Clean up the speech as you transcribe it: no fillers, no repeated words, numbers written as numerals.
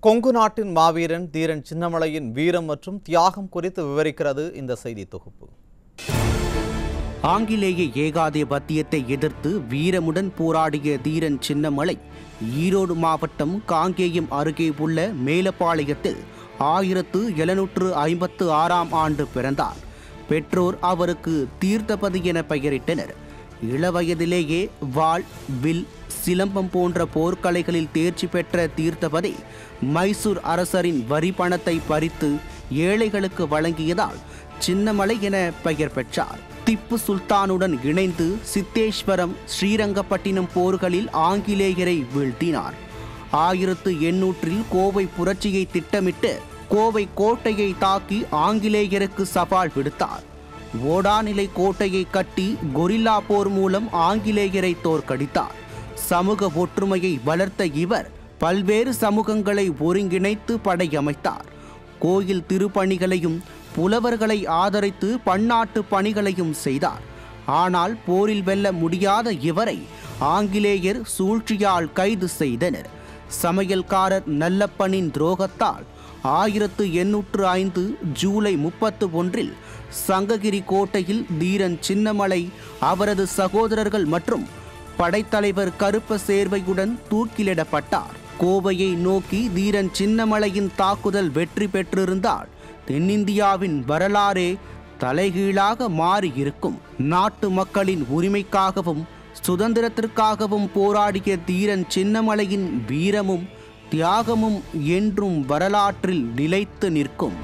கொங்கு நாட்டின் மாவீரன் தீரன் சின்னமலையின் வீரம் மற்றும் தியாகம் குறித்து விவரிக்கிறது இந்த செய்தி தொகுப்பு. ஆங்கிலேய ஏகாதிபத்தியத்தை எதிர்த்து வீரமுடன் போராடிய தீரன் சின்னமலை ஈரோடு மாவட்டம் காங்கேயம் அருகே உள்ள மேலப்பாளையத்தில் 1756ஆம் ஆண்டு பிறந்தார். பெற்றோர் அவருக்கு தீர்த்தபதி என பெயரிட்டனர். இளவயதிலேயே வாள், வில், சிலம்பம் போன்ற போர்க்கலைகளில் தேர்ச்சி பெற்ற தீர்த்தபதி மைசூர் அரசரின் வரி பணத்தை பறித்து ஏழைகளுக்கு வழங்கியதால் சின்னமலை என பெயர் பெற்றார். திப்பு சுல்தானுடன் இணைந்து சித்தேஸ்வரம், ஸ்ரீரங்கப்பட்டினம் போர்களில் ஆங்கிலேயரை வீழ்த்தினார். 1800இல் கோவை புரட்சியை திட்டமிட்டு கோவை கோட்டையை தாக்கி ஆங்கிலேயருக்கு சவால் விடுத்தார். ஓடாநிலை கோட்டையை கட்டி கொரில்லா போர் மூலம் ஆங்கிலேயரை தோற்கடித்தார். சமூக ஒற்றுமையை வளர்த்த இவர் பல்வேறு சமூகங்களை ஒருங்கிணைத்து படையமைத்தார். கோயில் திருப்பணிகளையும் புலவர்களை ஆதரித்து பன்னாட்டு பணிகளையும் செய்தார். ஆனால் போரில் வெல்ல முடியாத இவரை ஆங்கிலேயர் சூழ்ச்சியால் கைது செய்தனர். சமையல்காரர் நல்லப்பனின் துரோகத்தால் 1805 ஜூலை 31இல் சங்ககிரி கோட்டையில் தீரன் சின்னமலை, அவரது சகோதரர்கள் மற்றும் படைத்தலைவர் கருப்ப சேர்வையுடன் தூக்கிலிடப்பட்டார். கோவையை நோக்கி தீரன் சின்னமலையின் தாக்குதல் வெற்றி பெற்றிருந்தால் தென்னிந்தியாவின் வரலாறே தலைகீழாக மாறியிருக்கும். நாட்டு மக்களின் உரிமைக்காகவும் சுதந்திரத்திற்காகவும் போராடிய தீரன் சின்னமலையின் வீரமும் தியாகமும் என்றும் வரலாற்றில் நிலைத்து நிற்கும்.